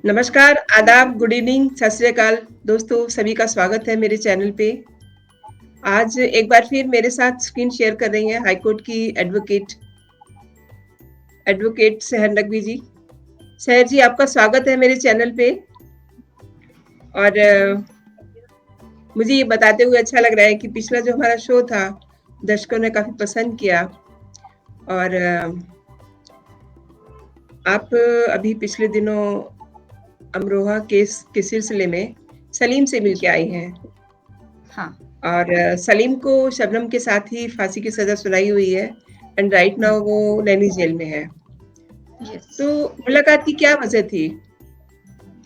नमस्कार, आदाब, good evening, सत श्री अकाल। दोस्तों, सभी का स्वागत है मेरे चैनल पे। आज एक बार फिर मेरे साथ स्क्रीन शेयर कर रही हैं हाई कोर्ट की एडवोकेट सेहर नकवी जी। सेहर जी, आपका स्वागत है मेरे चैनल पे और मुझे ये बताते हुए अच्छा लग रहा है कि पिछला जो हमारा शो था, दर्शकों ने काफ़ी पसंद किया और आप अभी पिछले दिनों अमरोहा केस के सिलसिले में सलीम से मिल के आई हैं। हाँ। और सलीम को शबनम के साथ ही फांसी की सजा सुनाई हुई है एंड राइट नाउ वो नैनी जेल में है। यस। तो मुलाकात की क्या वजह थी?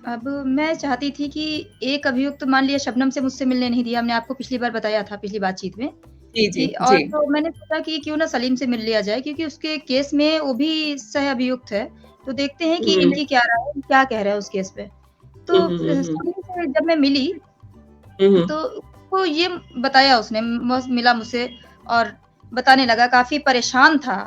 अब मैं चाहती थी कि एक अभियुक्त मान लिया शबनम से मुझसे मिलने नहीं दिया, हमने आपको पिछली बार बताया था पिछली बातचीत में जी, जी, कि और जी। तो मैंने सोचा कि क्यों ना सलीम से मिल लिया जाए क्योंकि उसके केस में वो भी सह अभियुक्त है। तो देखते हैं कि हुँ। इनकी क्या राय है, क्या कह रहा है उस केस पे। हुँ, तो हुँ, हुँ, हुँ। सलीम से जब मैं मिली हुँ, हुँ। तो उसको ये बताया उसने मिला मुझसे और बताने लगा काफ़ी परेशान था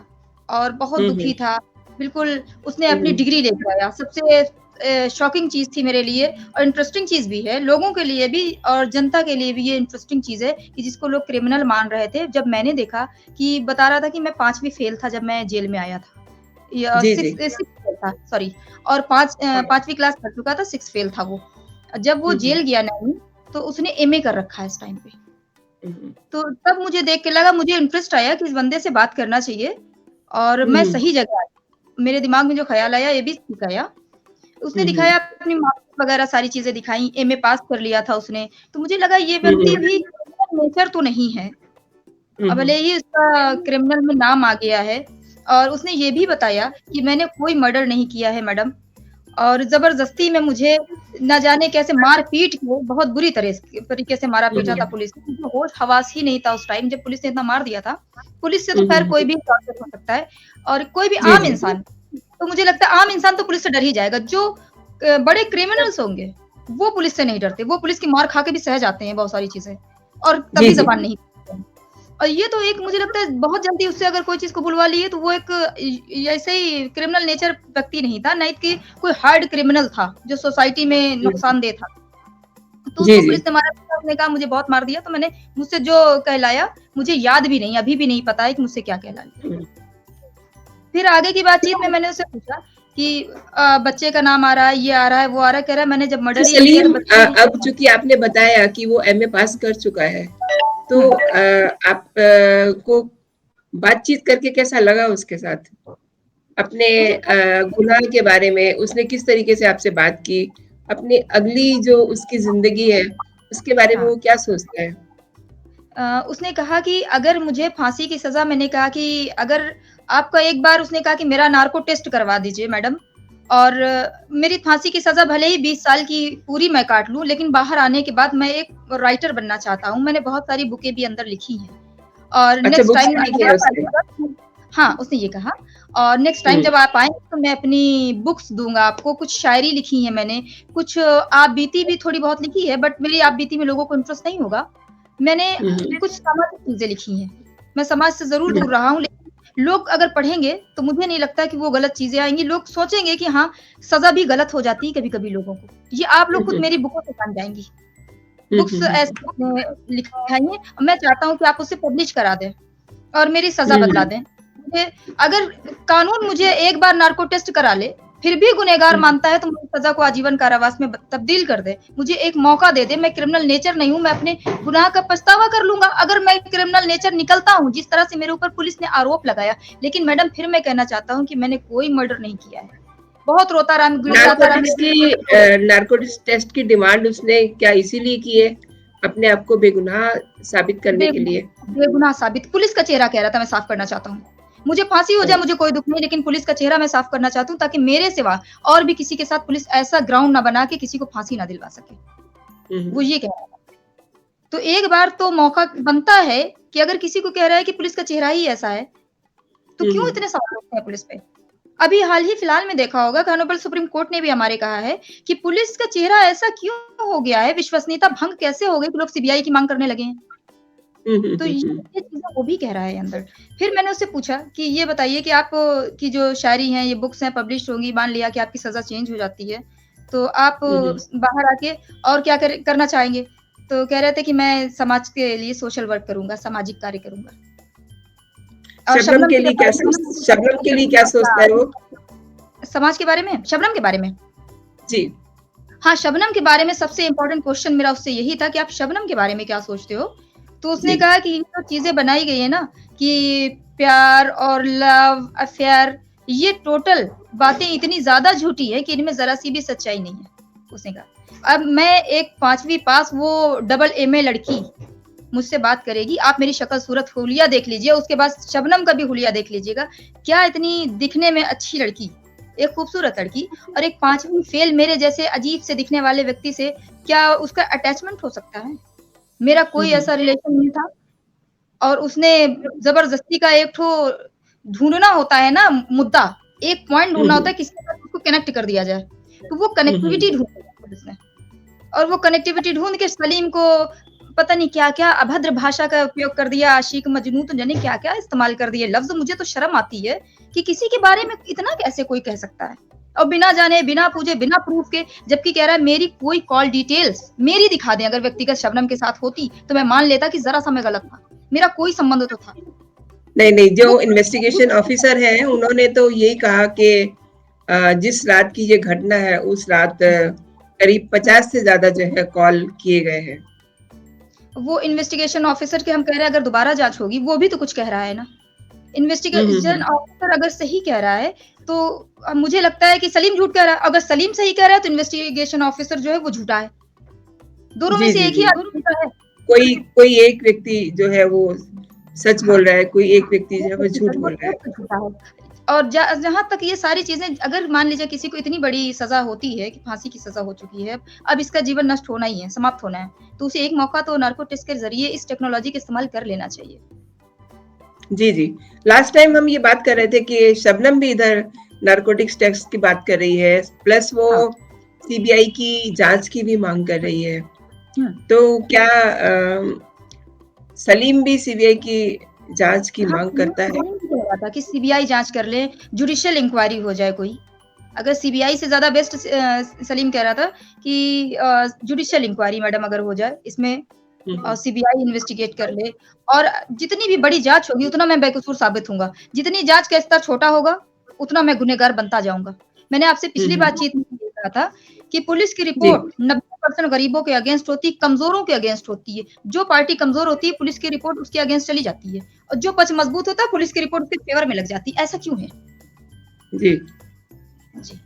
और बहुत हुँ, दुखी हुँ। था। बिल्कुल उसने हुँ, अपनी हुँ। डिग्री लेके आया। सबसे शॉकिंग चीज़ थी मेरे लिए और इंटरेस्टिंग चीज़ भी है, लोगों के लिए भी और जनता के लिए भी ये इंटरेस्टिंग चीज़ है कि जिसको लोग क्रिमिनल मान रहे थे, जब मैंने देखा कि बता रहा था कि मैं 5वीं फेल था जब मैं जेल में आया था। या जी, 6 जी। 6 फेल था सॉरी और 5वीं क्लास कर चुका था, 6 फेल था वो। जब वो हुँ, हुँ। जेल गया नैनी, तो उसने एमए कर रखा है इस टाइम पे। हुँ, हुँ। तो तब मुझे देख के लगा मुझे इंटरेस्ट आया कि इस बंदे से बात करना चाहिए और हुँ, मैं हुँ। सही जगह आई। मेरे दिमाग में जो ख़्याल आया ये भी ठीक आया। उसने हुँ, दिखाया हुँ। अपनी मार्क्स वग़ैरह सारी चीज़ें दिखाई, एमए पास कर लिया था उसने। तो मुझे लगा ये हुँ, व्यक्ति हुँ। भी क्रिमिनल नेचर तो नहीं है। हुँ, भले हुँ। ही उसका क्रिमिनल में नाम आ गया है और उसने ये भी बताया कि मैंने कोई मर्डर नहीं किया है मैडम और ज़बरदस्ती में मुझे ना जाने कैसे मार-पीट के बहुत बुरी तरीके से हुँ, मारा-पीटा था हुँ। पुलिस ने। मुझे होश-हवास ही नहीं था उस टाइम जब पुलिस ने इतना मार दिया था। पुलिस से तो हुँ, ख़ैर हुँ। कोई भी टॉर्चर हो सकता है और कोई भी जी, आम जी। इंसान। तो मुझे लगता है आम इंसान तो पुलिस से डर ही जाएगा। जो बड़े क्रिमिनल्स होंगे, वो पुलिस से नहीं डरते। वो पुलिस की मार खा के भी सह जाते हैं बहुत सारी चीज़ें और तब जी, भी जी। ज़बान नहीं खोलते हैं। और ये तो एक मुझे लगता है बहुत जल्दी उससे अगर कोई चीज़ कबूलवा लिए तो वो एक ऐसे ही क्रिमिनल नेचर व्यक्ति नहीं था, नहीं कि कोई हार्ड क्रिमिनल था, जो सोसाइटी में हुँ। नुकसानदेह था। तो जी, उसको जी। पुलिस ने मारा था, उसने कहा मुझे बहुत मार दिया, तो मैंने मुझसे जो कहलाया, मुझे याद भी नहीं, अभी भी नहीं पता है कि मुझसे क्या कहला लिया। हुँ। फिर आगे की बातचीत में मैंने उससे पूछा कि बच्चे का नाम आ रहा है, ये आ रहा है, वो आ रहा है, कह रहा है मैंने जब तो मर्डर ही नहीं किया तो सलीम बच्चे नहीं अब चूँकि आपने बताया कि वो एमए पास कर चुका है, तो हुँ। आप को बातचीत करके कैसा लगा उसके साथ? अपने मुझे गुनाह के बारे में उसने किस तरीके से आपसे बात की? अपनी अगली जो उसकी ज़िंदगी है, उसके बारे में हाँ। वो क्या सोचता है? उसने कहा कि अगर मुझे फांसी की सज़ा मैंने कहा कि अगर आपका एक बार उसने कहा कि मेरा नार्को टेस्ट करवा दीजिए मैडम और मेरी फांसी की सज़ा भले ही 20 साल की पूरी मैं काट लूँ, लेकिन बाहर आने के बाद मैं एक राइटर बनना चाहता हूँ। मैंने बहुत सारी बुकें भी अंदर लिखी हैं और अच्छा, नेक्स्ट बुक्स टाइम भी लिखी है उसने? हाँ, उसने ये कहा और नेक्स्ट टाइम हुँ। जब आप आएँ तो मैं अपनी बुक्स दूँगा आपको, कुछ शायरी लिखी है मैंने, कुछ आप बीती भी थोड़ी बहुत लिखी है बट मेरी आप बीती में लोगों को इंटरेस्ट नहीं होगा। मैंने हुँ, हुँ। कुछ सामाजिक चीज़ें लिखी हैं। मैं समाज से ज़रूर हुँ, दूर रहा हूँ लेकिन लोग अगर पढ़ेंगे तो मुझे नहीं लगता कि वो गलत चीज़ें आएँगी। लोग सोचेंगे कि हाँ, सज़ा भी गलत हो जाती है कभी-कभी लोगों को। ये आप हुँ, लोग खुद हुँ। मेरी बुकों से जान जाएँगी। हुँ, बुक्स हुँ, हुँ। ऐसी लिखाई हैं और मैं चाहता हूँ कि आप उसे पब्लिश करा दें और मेरी सज़ा हुँ, बदला हुँ। दें। मुझे अगर कानून मुझे एक बार नार्को टेस्ट करा ले, फिर भी गुनहगार हुँ, मानता है तो मेरी सज़ा को आजीवन कारावास में तब्दील कर दे। मुझे एक मौका दे दे, मैं क्रिमिनल नेचर नहीं हूँ, मैं अपने गुनाह का पछतावा कर लूँगा। अगर मैं क्रिमिनल नेचर निकलता हूँ, जिस तरह से मेरे ऊपर पुलिस ने आरोप लगाया, लेकिन मैडम फिर मैं कहना चाहता हूँ कि मैंने कोई मर्डर नहीं किया है। बहुत रोता रहा, गिड़गिड़ाता रहा नारकोटिक्स की नारकोटिक्स टेस्ट की डिमांड उसने क्या इसीलिए की है? अपने आप को बेगुनाह साबित करने के लिए? बेगुनाह साबित पुलिस का चेहरा कह रहा था मैं साफ करना चाहता हूँ। मुझे फांसी हो अ, जाए मुझे कोई दुःख नहीं लेकिन पुलिस का चेहरा मैं साफ करना चाहती हूँ ताकि मेरे सिवा और भी किसी के साथ पुलिस ऐसा ग्राउंड ना बना के किसी को फांसी ना दिलवा सके। हुँ, वो हुँ। ये कह रहा था। तो एक बार तो मौका बनता है कि अगर किसी को कह रहा है कि पुलिस का चेहरा ही ऐसा है, तो हुँ, क्यों हुँ। इतने सवाल उठते हैं पुलिस पे? अभी हाल ही फिलहाल में देखा होगा कि ऑनरेबल सुप्रीम कोर्ट ने भी हमारे कहा है कि पुलिस का चेहरा ऐसा क्यों हो गया है, विश्वसनीयता भंग कैसे हो गई कि लोग सीबीआई की माँग करने लगे हैं। हुँ, हुँ, तो हुँ, हुँ। ये चीज़ें वो भी कह रहा है अंदर। फिर मैंने उससे पूछा कि ये बताइए कि आप की जो शायरी हैं, ये बुक्स हैं, पब्लिश होंगी, मान लिया कि आपकी सज़ा चेंज हो जाती है, तो आप बाहर आके और क्या करना चाहेंगे? तो कह रहे थे कि मैं समाज के लिए सोशल वर्क करूँगा, सामाजिक कार्य करूँगा। और शबनम के लिए क्या सोचता है वो? समाज के बारे में? शबनम के बारे में? जी। हाँ, शबनम के बारे में सबसे इम्पोर्टेंट क्वेश्चन मेरा उससे यही था कि आप शबनम के बारे में क्या सोचते हो? तो उसने जी। कहा कि ये जो चीज़ें बनाई गई है ना कि प्यार और लव, अफेयर ये टोटल बातें इतनी ज़्यादा झूठी है कि इनमें ज़रा-सी भी सच्चाई नहीं है, उसने कहा। अब मैं एक 5वीं पास वो डबल एमए लड़की मुझसे बात करेगी, आप मेरी शक्ल-सूरत हुलिया देख लीजिए, उसके बाद शबनम का भी हुलिया देख लीजिएगा। क्या इतनी दिखने में अच्छी लड़की, एक खूबसूरत लड़की और एक 5वीं फेल मेरे जैसे अजीब से दिखने वाले व्यक्ति से क्या उसका अटैचमेंट हो सकता है? मेरा कोई ऐसा रिलेशन नहीं था और उसने ज़बरदस्ती का एक ठो ढूँढना होता है ना मुद्दा, एक पॉइंट ढूँढना होता है किसके साथ उसको कनेक्ट कर दिया जाए। तो वो कनेक्टिविटी ढूँढी उसने और वो कनेक्टिविटी ढूँढ के सलीम को पता नहीं क्या-क्या अभद्र भाषा का उपयोग कर दिया, आशिक मजनू तो जाने क्या-क्या इस्तेमाल कर दिए लफ्ज़ मुझे तो शर्म आती है कि किसी के बारे में इतना कैसे कोई कह सकता है? और बिना जाने, बिना पूछे, बिना प्रूफ के जबकि कह रहा है मेरी कोई कॉल डिटेल्स मेरी दिखा दें अगर व्यक्तिगत शबनम के साथ होती, तो मैं मान लेता कि ज़रा-सा मैं गलत था। मेरा कोई संबंध तो था। नहीं, जो इन्वेस्टिगेशन ऑफिसर हैं, उन्होंने तो यही कहा कि जिस रात की ये घटना है, उस रात करीब 50 से ज़्यादा जो है कॉल किए गए हैं। वो इन्वेस्टिगेशन ऑफिसर के हम कह रहे हैं अगर दोबारा जाँच होगी, वो भी तो कुछ कह रहा है ना। इन्वेस्टिगेशन ऑफिसर अगर सही कह रहा है, तो मुझे लगता है कि सलीम झूठ कह रहा है। अगर सलीम सही कह रहा है, तो इन्वेस्टिगेशन ऑफिसर जो है वो झूठा है। दोनों में जी, से जी, एक ही जी। आदमी झूठा है। कोई एक व्यक्ति जो है वो सच बोल रहा है, कोई एक व्यक्ति जो है वो झूठ बोल रहा है। झूठा है। और जहाँ तक ये सारी चीज़ें अगर मान लीजिए किसी को इतनी बड़ी सज़ा होती है कि फांसी की सज़ा हो चुकी है, अब इसका जीवन नष्ट होना ही है, समाप्त होना है, तो उसे एक मौका तो नार्को टेस्ट के ज़रिए इस टेक्नोलॉजी का इस्तेमाल कर लेना चाहिए। जी, जी। लास्ट टाइम हम ये बात कर रहे थे कि शबनम भी इधर नारकोटिक्स टेस्ट की बात कर रही है, प्लस वो हाँ। सीबीआई की जाँच की भी माँग कर रही है। हुँ। तो क्या सलीम भी सीबीआई की जाँच की हाँ, माँग करता है? कह रहा था कि सीबीआई जाँच कर ले, जुडिशियल इंक्वायरी हो जाए कोई। अगर सीबीआई से ज़्यादा बेस्ट सलीम कह रहा था कि जुडिशियल इंक्वायरी मैडम अगर हो जाए, इसमें सीबीआई इन्वेस्टिगेट कर ले और जितनी भी बड़ी जाँच होगी, उतना मैं बेकसूर साबित होऊँगा। जितनी जाँच का स्तर छोटा होगा, उतना मैं गुनहगार बनता जाऊँगा। मैंने आपसे पिछली बातचीत में ये कहा था कि पुलिस की जी। रिपोर्ट 90% गरीबों के अगेंस्ट होती है, कमज़ोरों के अगेंस्ट होती है। जो पार्टी कमज़ोर होती है, पुलिस की रिपोर्ट उसके अगेंस्ट चली जाती है और जो पक्ष मज़बूत होता है, पुलिस की रिपोर्ट उसके फ़ेवर में लग जाती है। ऐसा क्यों है? जी। जी।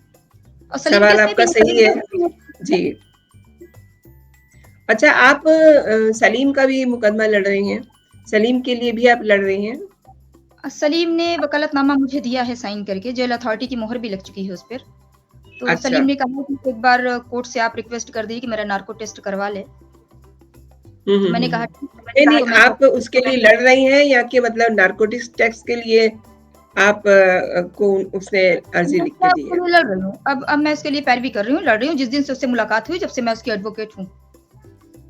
और सलीम सवाल केस में भी आपका सही है। जी। अच्छा आप सलीम का भी मुकदमा लड़ रही हैं? सलीम के लिए भी आप लड़ रही हैं? सलीम ने वकालतनामा मुझे दिया है साइन करके, जेल अथॉरिटी की मोहर भी लग चुकी है उस पर। तो अच्छा। सलीम ने कहा कि एक बार कोर्ट से आप रिक्वेस्ट कर दीजिए कि मेरा नार्को टेस्ट करवा ले। तो मैंने कहा नहीं, आप उसके लिए लड़ रही हैं या कि मतलब नारकोटिक्स टेस्ट के लिए आप को उसने अर्जी लिख के दी है? लड़ रही हूँ। अब मैं उसके लिए पैरवी कर रही हूँ, लड़ रही हूँ। जिस दिन से उससे मुलाकात हुई, जब से मैं उसकी एडवोकेट हूँ।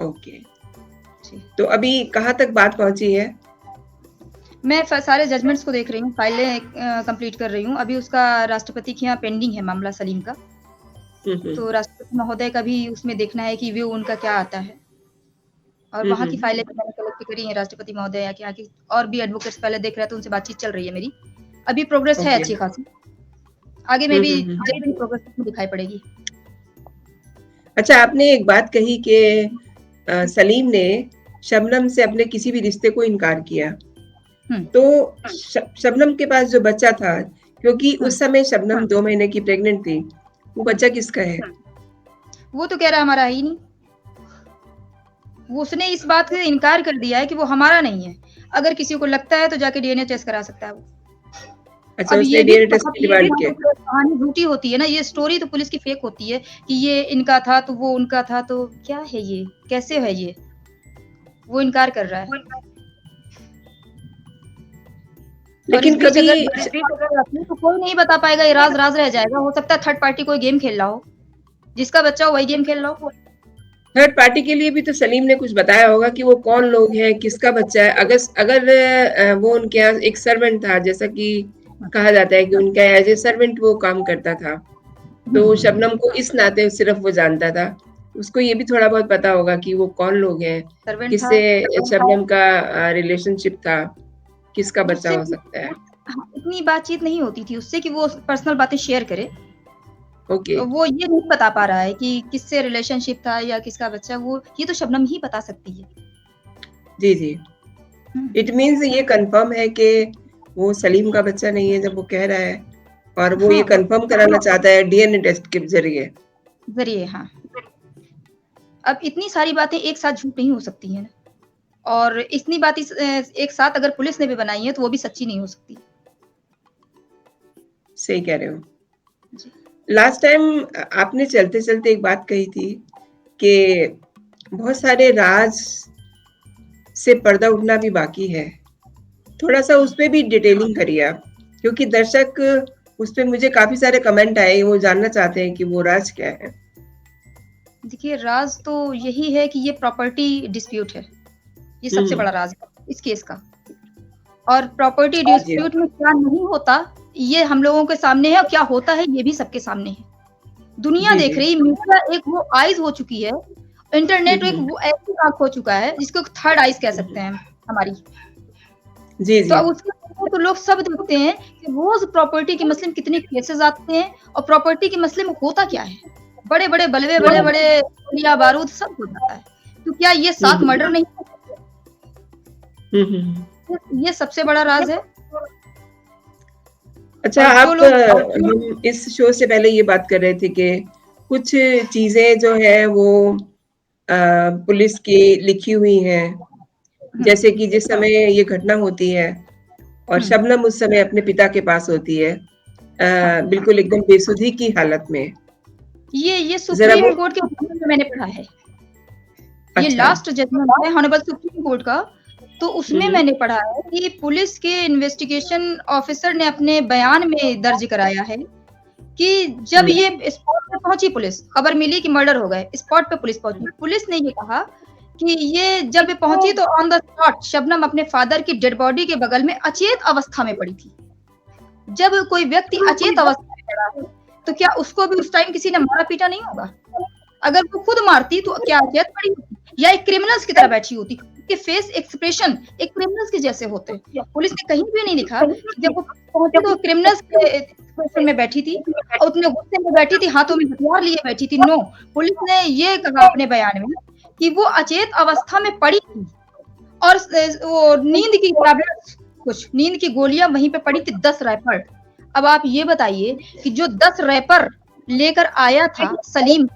ओके। तो अभी कहाँ तक बात पहुँची है? मैं सारे जजमेंट्स को देख रही हूँ, फाइलें कंप्लीट कर रही हूँ। अभी उसका राष्ट्रपति के यहाँ पेंडिंग है मामला सलीम का। तो राष्ट्रपति महोदय का भी उसमें देखना है कि व्यू उनका क्या आता है। और वहाँ की फाइलें भी मैंने कलेक्ट करी हैं राष्ट्रपति महोदय के यहाँ की और भी एडवोकेट्स पहले देख रहे हैं तो उनसे बातचीत चल रही है मेरी। अभी प्रोग्रेस है अच्छी खासी। आगे में भी जल्दी प्रोग्रेस में दिखाई पड़ेगी। अच्छा आपने एक बात कही कि सलीम ने शबनम से अपने किसी भी रिश्ते को इनकार किया। तो शबनम के पास जो बच्चा था, क्योंकि उस समय शबनम 2 महीने की प्रेग्नेंट थी, वो बच्चा किसका है? वो तो कह रहा हमारा है ही नहीं। वो उसने इस बात से इनकार कर दिया है कि वो हमारा नहीं है। अगर किसी को लगता है तो जाके डीएनए टेस्ट करा सकता है वो। अच्छा उसने डीएनए टेस्ट की डिमांड किया। कहानी झूठी होती है ना, ये स्टोरी तो पुलिस की फेक होती है कि ये इनका था तो वो उनका था, तो क्या है ये? कैसे है ये? वो इनकार कर रहा है। लेकिन कभी तो कोई नहीं बता पाएगा, ये राज राज रह जाएगा। हो सकता है थर्ड पार्टी कोई गेम खेल रहा हो, जिसका बच्चा हो वही गेम खेल रहा हो। थर्ड पार्टी के लिए भी तो सलीम ने कुछ बताया होगा कि वो कौन लोग हैं, किसका बच्चा है। अगर वो उनके यहाँ एक सर्वेंट था, जैसा कि कहा जाता है कि उनका एज ए सर्वेंट वो काम करता था, तो शबनम को इस नाते सिर्फ वो जानता था। उसको ये भी थोड़ा बहुत पता होगा कि वो कौन लोग हैं, सर्वेंट था। किससे शबनम का रिलेशनशिप था, किसका बच्चा उससे हो सकता है। हाँ, इतनी बातचीत नहीं होती थी उससे कि वो पर्सनल बातें शेयर करे। ओके, वो ये नहीं बता पा रहा है कि किससे रिलेशनशिप था या किसका बच्चा, वो ये तो शबनम ही बता सकती है। जी, जी। इट मीन्स ये कन्फर्म है कि वो सलीम का बच्चा नहीं है जब वो कह रहा है, और वो ये हाँ, कन्फर्म कराना चाहता है डीएनए टेस्ट के ज़रिए। ज़रिए हाँ। अब इतनी सारी बातें एक साथ झूठ नहीं हो सकती हैं और इतनी बातें एक साथ अगर पुलिस ने भी बनाई है तो वो भी सच्ची नहीं हो सकती। सही कह रहे हो। जी। लास्ट टाइम आपने चलते-चलते एक बात कही थी कि बहुत सारे राज से पर्दा उठना भी बाकी है। थोड़ा-सा उस पे भी डिटेलिंग करिए आप, क्योंकि दर्शक उस पे मुझे काफ़ी सारे कमेंट आए, वो जानना चाहते हैं कि वो राज क्या है? देखिए, राज तो यही है कि ये प्रॉपर्टी डिस्प्यूट है। ये हुँ, सबसे हुँ। बड़ा राज है इस केस का। और प्रॉपर्टी जी, डिस्प्यूट में क्या नहीं होता, ये हम लोगों के सामने है और क्या होता है ये भी सबके सामने है। दुनिया जी, देख जी। रही, मीडिया एक वो आइज़ हो चुकी है, हुँ, इंटरनेट एक हुँ। वो ऐसी आँख हो चुका है जिसको थर्ड आइज़ कह हुँ, सकते हुँ। हैं हमारी। जी, तो जी। अब उसके अंदर तो लोग सब देखते हैं कि रोज़ प्रॉपर्टी के मसले में कितने केसेज़ आते हैं और प्रॉपर्टी के मसले में होता क्या है? बड़े-बड़े बलवे, हुँ, हुँ। बड़े-बड़े गोलियाँ बारूद सब हो जाता है। तो क्या ये हुँ, 7 मर्डर हुँ। नहीं हो सकते? हुँ, हुँ, हुँ। ये सबसे बड़ा राज़ है अच्छा, और जो आप लोग हम इस शो से पहले ये बात कर रहे थे कि कुछ चीज़ें जो हैं वो पुलिस की लिखी हुई हैं, हुँ, जैसे कि जिस समय ये घटना होती है और हुँ, शबनम उस समय अपने पिता के पास होती है, हाँ। बिल्कुल एकदम बेसुधी की हालत में। ये ज़रा वो सुप्रीम कोर्ट के हुक्म में मैंने पढ़ा है। ये अच्छा। लास्ट जजमेंट है हॉनरेबल सुप्रीम कोर्ट का, तो हुँ, उसमें हुँ। मैंने पढ़ा है कि पुलिस के इन्वेस्टिगेशन ऑफिसर ने अपने बयान में दर्ज कराया है कि जब हुँ। ये स्पॉट पे पहुँची पुलिस, खबर मिली कि मर्डर हो गए, स्पॉट पे पुलिस पहुँची। पुलिस ने ये कहा कि ये जब ये पहुँची तो ऑन द स्पॉट शबनम अपने फादर की डेड बॉडी के बगल में अचेत अवस्था में पड़ी थी। जब कोई व्यक्ति अचेत अवस्था में पड़ा है, तो क्या उसको भी उस टाइम किसी ने मारा-पीटा नहीं होगा? अगर वो खुद मारती तो क्या अचेत पड़ी होती या एक क्रिमिनल्स की तरह बैठी होती? उसके फेस एक्सप्रेशन एक क्रिमिनल्स के जैसे होते। पुलिस ने कहीं भी नहीं लिखा कि जब वो पहुँची तो क्रिमिनल्स के एक्सप्रेशन में बैठी थी और उतने गुस्से में बैठी थी, हाथों में हथियार लिए बैठी थी। नो, पुलिस ने ये कहा अपने बयान में कि वो अचेत अवस्था में पड़ी थी और वो नींद की टैबलेट्स कुछ नींद की गोलियाँ वहीं पे पड़ी थी 10 रैपर। अब आप ये बताइए कि जो 10 रैपर लेकर आया था सलीम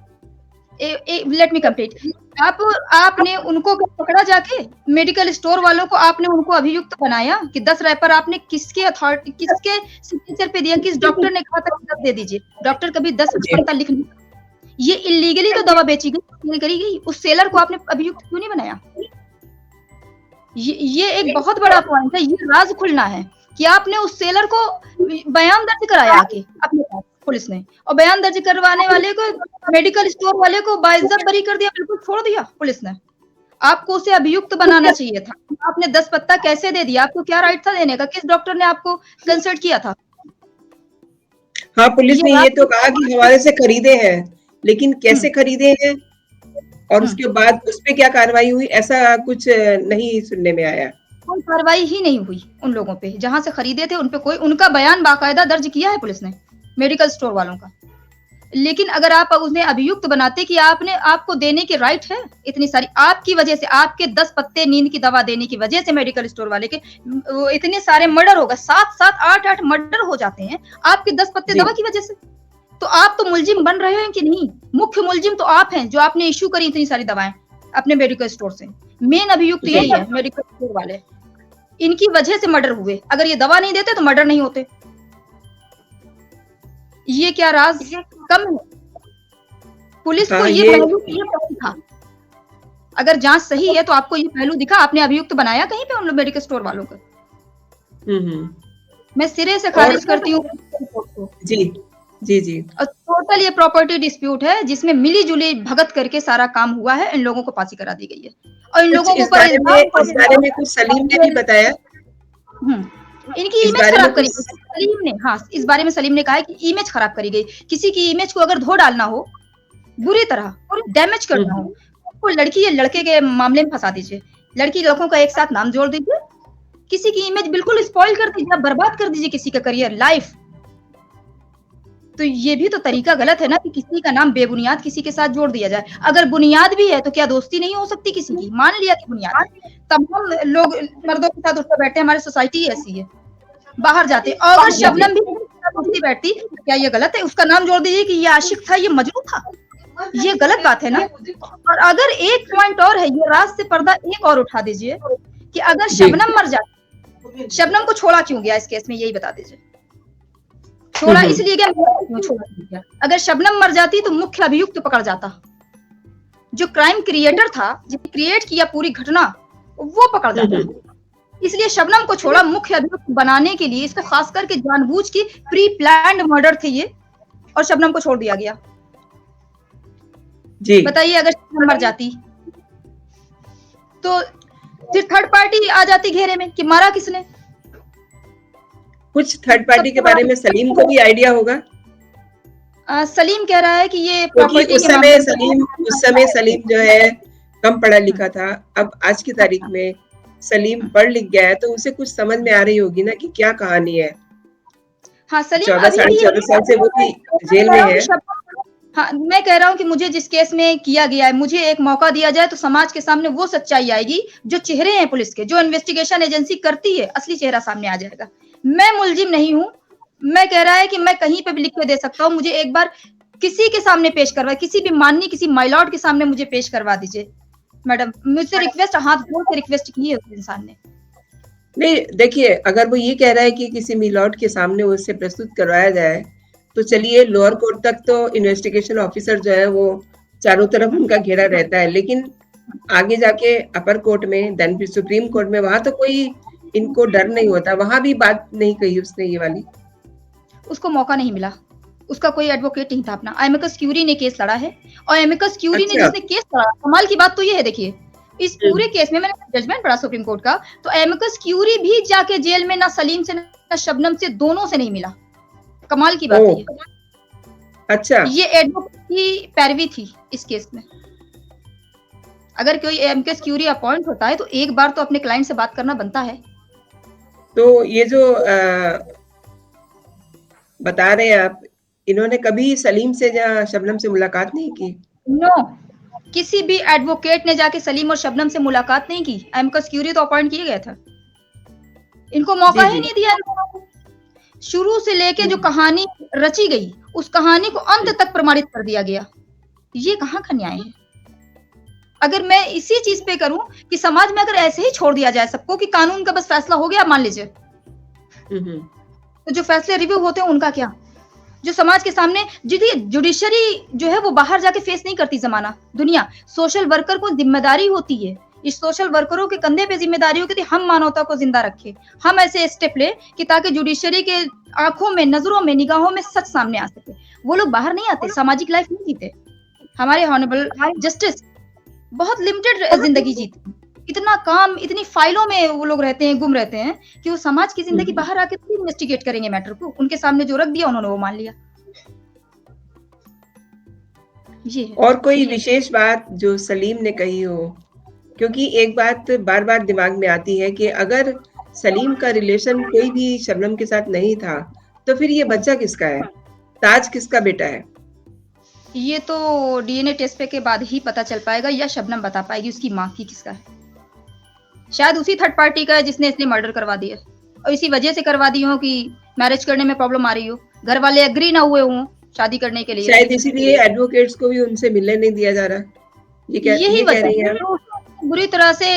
लेट मी कंप्लीट। आप आपने उनको पकड़ा जाके मेडिकल स्टोर वालों को आपने उनको अभियुक्त बनाया कि 10 रैपर आपने किसके अथॉरिटी किसके सिग्नेचर पे दिया? किस डॉक्टर ने कहा था कि 10 दे दीजिए? डॉक्टर कभी 10 जी। बनता लिख नहीं सकता। ये इल्लीगली तो दवा बेची गई, सेल करी गई। उस सेलर को आपने अभियुक्त क्यों नहीं बनाया? ये एक बहुत बड़ा पॉइंट है, ये राज़ खुलना है कि आपने उस सेलर को बयान दर्ज कराया आके अपने पास पुलिस ने और बयान दर्ज करवाने वाले को मेडिकल स्टोर वाले को बाइज्जत बरी कर दिया, बिल्कुल छोड़ दिया पुलिस ने। आपको उसे अभियुक्त बनाना चाहिए था। आपने 10 पत्ता कैसे दे दिया? आपको क्या राइट था देने का? किस डॉक्टर ने आपको कंसल्ट किया था? हाँ, पुलिस ये ने ये तो कहा राज़ कि हमारे से खरीदे हैं, लेकिन हुँ, कैसे खरीदे हैं और हुँ। उसके बाद उस पे क्या कार्रवाई हुई, ऐसा कुछ नहीं सुनने में आया। कोई कार्रवाई ही नहीं हुई उन लोगों पे, जहाँ से खरीदे थे उन पे कोई उनका बयान बाकायदा दर्ज किया है पुलिस ने, मेडिकल स्टोर वालों का। लेकिन अगर आप उन्हें अभियुक्त बनाते कि आपने आपको देने की राइट है इतनी सारी आपकी वजह से आपके 10 पत्ते नींद की दवा देने की वजह से मेडिकल स्टोर वाले के वो इतने सारे मर्डर हो गए 7-7 8-8 मर्डर हो जाते हैं आपके 10 पत्ते जी। दवा की वजह से। तो आप तो मुलजिम बन रहे हैं कि नहीं? मुख्य मुलजिम तो आप हैं जो आपने इश्यू करी इतनी सारी दवाएँ अपने मेडिकल स्टोर से। मेन अभियुक्त जी। यही है मेडिकल स्टोर वाले। इनकी वजह से मर्डर हुए। अगर ये दवा नहीं देते तो मर्डर नहीं होते। ये क्या राज़ कम है? पुलिस को हाँ, ये ये पहलू नहीं था। अगर जाँच सही है तो आपको ये पहलू दिखा, आपने अभियुक्त बनाया कहीं पे उन लोग मेडिकल स्टोर वालों को? हुँ, हुँ। मैं सिरे से और खारिज करती हूँ रिपोर्ट को। जी। जी, जी। और टोटल ये प्रॉपर्टी डिस्प्यूट है जिसमें मिली-जुली भगत करके सारा काम हुआ है, इन लोगों को फांसी करा दी गई है। और इन कुछ लोगों के ऊपर इस बारे इल्ज़ाम में कुछ सलीम ने भी बताया? हुँ। इनकी इस इमेज बारे में खराब करी कुछ गई सलीम ने। हाँ, इस बारे में सलीम ने कहा है कि इमेज खराब करी गई। किसी की इमेज को अगर धो डालना हो, बुरी तरह डैमेज करना हो, तो लड़की या लड़के के मामले में फँसा दीजिए। लड़की लड़कों का एक साथ नाम जोड़ दीजिए। किसी की इमेज बिल्कुल स्पॉइल कर दीजिए, आप बर्बाद कर दीजिए किसी का करियर, लाइफ। तो ये भी तो तरीका गलत है ना कि किसी का नाम बेबुनियाद किसी के साथ जोड़ दिया जाए। अगर बुनियाद भी है तो क्या दोस्ती नहीं हो सकती किसी की? मान लिया कि बुनियाद है, तमाम लोग मर्दों के साथ उठकर बैठे हैं, हमारी सोसाइटी ऐसी है। बाहर जाते और अगर जी, जी। शबनम भी उठती बैठती तो क्या ये गलत है? उसका नाम जोड़ दीजिए कि ये आशिक था, ये मजनू था। ये गलत बात है ना? और अगर एक पॉइंट और है, ये राज से पर्दा एक और उठा दीजिए कि अगर जी। शबनम मर जाती, शबनम को छोड़ा क्यों गया इस केस में, यही बता दीजिए। छोड़ा इसलिए गया, क्यों छोड़ा गया? अगर शबनम मर जाती तो मुख्य अभियुक्त पकड़ जाता। जो क्राइम क्रिएटर था, जिसने क्रिएट किया पूरी घटना, वो पकड़ जाता। इसलिए शबनम को छोड़ा मुख्य अभियुक्त बनाने के लिए। इसको खास करके जानबूझ की प्री प्लान्ड मर्डर थे ये, और शबनम को छोड़ दिया गया। जी। बताइए अगर शबनम मर जाती तो फिर थर्ड पार्टी आ जाती घेरे में कि मारा किसने। कुछ थर्ड पार्टी के बारे में सलीम को भी आइडिया होगा, सलीम कह रहा है कि ये क्योंकि प्रॉपर्टी उस के समय मामले सलीम जो है कम पढ़ा लिखा था। अब आज की तारीख में सलीम पढ़ लिख गया है, तो उसे कुछ समझ में आ रही होगी ना कि क्या कहानी है। हाँ, सलीम 14 अभी साढ़े भी 14 साल से वो भी जेल में है। हाँ, मैं कह रहा हूँ कि मुझे जिस केस में किया गया है, मुझे एक मौका दिया जाए तो समाज के सामने वो सच्चाई आएगी, जो चेहरे हैं पुलिस के, जो इन्वेस्टिगेशन एजेंसी करती है, असली चेहरा सामने आ जाएगा। मैं मुलजिम नहीं हूँ। मैं कह रहा है कि मैं कहीं पे भी लिख के दे सकता हूँ। मुझे एक बार किसी के सामने पेश करवाए, किसी भी माननीय किसी माइलॉर्ड के सामने मुझे पेश करवा दीजिए मैडम। मुझसे रिक्वेस्ट, हाथ जोड़ के रिक्वेस्ट की है उस इंसान ने। नहीं, देखिए, अगर वो ये कह रहा है कि किसी मिलॉट के सामने उससे प्रस्तुत करवाया जाए, तो चलिए लोअर कोर्ट तक तो इन्वेस्टिगेशन ऑफिसर जो है वो चारों तरफ उनका घेरा रहता है, लेकिन आगे जाके अपर कोर्ट में, देन फिर सुप्रीम कोर्ट में, वहां तो कोई इनको डर नहीं होता। वहां भी बात नहीं कही उसने ये वाली। उसको मौका नहीं मिला। उसका कोई एडवोकेट नहीं था अपना। एमिकस क्यूरी ने केस लड़ा है, और एमिकस क्यूरी ने अच्छा। जिसने केस लड़ा, कमाल की बात तो ये है, देखिए इस पूरे केस में मैंने जजमेंट पढ़ा सुप्रीम कोर्ट का, तो एमिकस क्यूरी भी जाके जेल में ना सलीम से ना शबनम से, दोनों से नहीं मिला। कमाल की बात है ये। अच्छा। ये एडवोकेट की पैरवी थी इस केस में। अगर कोई एमिकस क्यूरी अपॉइंट होता है तो एक बार तो अपने क्लाइंट से बात करना बनता है। तो ये जो बता रहे हैं आप, इन्होंने कभी सलीम से या शबनम से मुलाकात नहीं की? नो, किसी भी एडवोकेट ने जाके सलीम और शबनम से मुलाकात नहीं की। एमिकस क्यूरी तो अपॉइंट किया गया था, इनको मौका ही नहीं दिया। शुरू से लेके जो कहानी रची गई, उस कहानी को अंत तक प्रमाणित कर दिया गया। ये कहाँ का न्याय है? अगर मैं इसी चीज पे करूं कि समाज में अगर ऐसे ही छोड़ दिया जाए सबको कि कानून का बस फैसला हो गया, मान लीजिए, तो जो फैसले रिव्यू होते हैं उनका क्या? जो समाज के सामने जुडिशरी जो है वो बाहर जाके फेस नहीं करती जमाना दुनिया। सोशल वर्कर को जिम्मेदारी होती है, इस सोशल वर्करों के कंधे पे जिम्मेदारी होती है, हम मानवता को जिंदा रखें, हम ऐसे स्टेप ले कि ताकि जुडिशरी के आंखों में, नजरों में, निगाहों में सच सामने आ सके। वो लोग बाहर नहीं आते, सामाजिक लाइफ नहीं जीते। हमारे ऑनरेबल जस्टिस बहुत लिमिटेड जिंदगी जीते, इतना काम, इतनी फाइलों में वो लोग रहते हैं, गुम रहते हैं कि वो समाज की जिंदगी बाहर आके तो इन्वेस्टिगेट करेंगे मैटर को। उनके सामने जो रख दिया उन्होंने वो मान लिया। ये है। और कोई विशेष बात जो सलीम ने कही हो? क्योंकि एक बात बार बार दिमाग में आती है कि अगर सलीम का रिलेशन कोई भी शबनम के साथ नहीं था, तो फिर ये बच्चा किसका है? ताज किसका बेटा है? ये तो डीएनए टेस्ट के बाद ही पता चल पाएगा, या शबनम बता पाएगी उसकी माँ की किसका है। शायद उसी थर्ड पार्टी का है जिसने इसलिए मर्डर करवा दिया, और इसी वजह से करवा दी हो कि मैरिज करने में प्रॉब्लम आ रही हो, घर वाले एग्री ना हुए हों शादी करने के लिए। शायद इसीलिए एडवोकेट्स को भी उनसे मिलने नहीं दिया जा रहा। ये कह रही हैं आप? बुरी तरह से,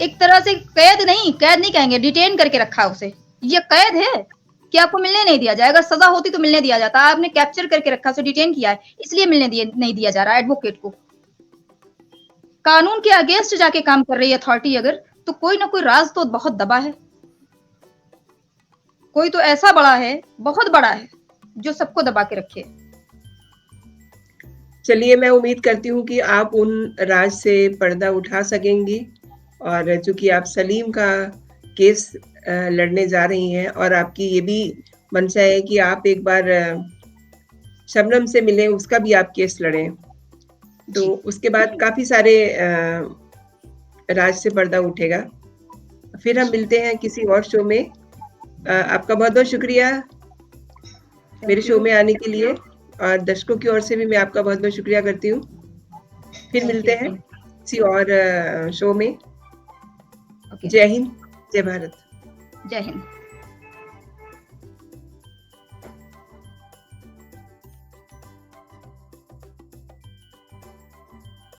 एक तरह से कैद नहीं कहेंगे, डिटेन करके रखा उसे। ये कैद है कि आपको मिलने नहीं दिया जाएगा। सजा होती तो मिलने दिया जाता, आपने कैप्चर करके रखा, उसे डिटेन किया है, इसलिए नहीं दिया जा रहा एडवोकेट को। कानून के अगेंस्ट जाके काम कर रही है अथॉरिटी अगर, तो कोई ना कोई राज तो बहुत दबा है, कोई तो ऐसा बड़ा है, बहुत बड़ा है, जो सबको दबा के रखे। चलिए, मैं उम्मीद करती हूँ कि आप उन राज से पर्दा उठा सकेंगी, और चूंकि आप सलीम का केस लड़ने जा रही हैं और आपकी ये भी मंशा है कि आप एक बार शबनम से मिलें, उसका भी आप केस लड़ें। तो जी। उसके बाद काफ़ी सारे राज से पर्दा उठेगा। फिर हम जी। मिलते हैं किसी और शो में। आपका बहुत-बहुत शुक्रिया मेरे थैंक शो यू। में आने के लिए और दर्शकों की ओर से भी मैं आपका बहुत-बहुत शुक्रिया करती हूँ। फिर थैंक मिलते यू, हैं थैंक किसी और शो में। ओके, जय हिंद, जय भारत। जय हिंद।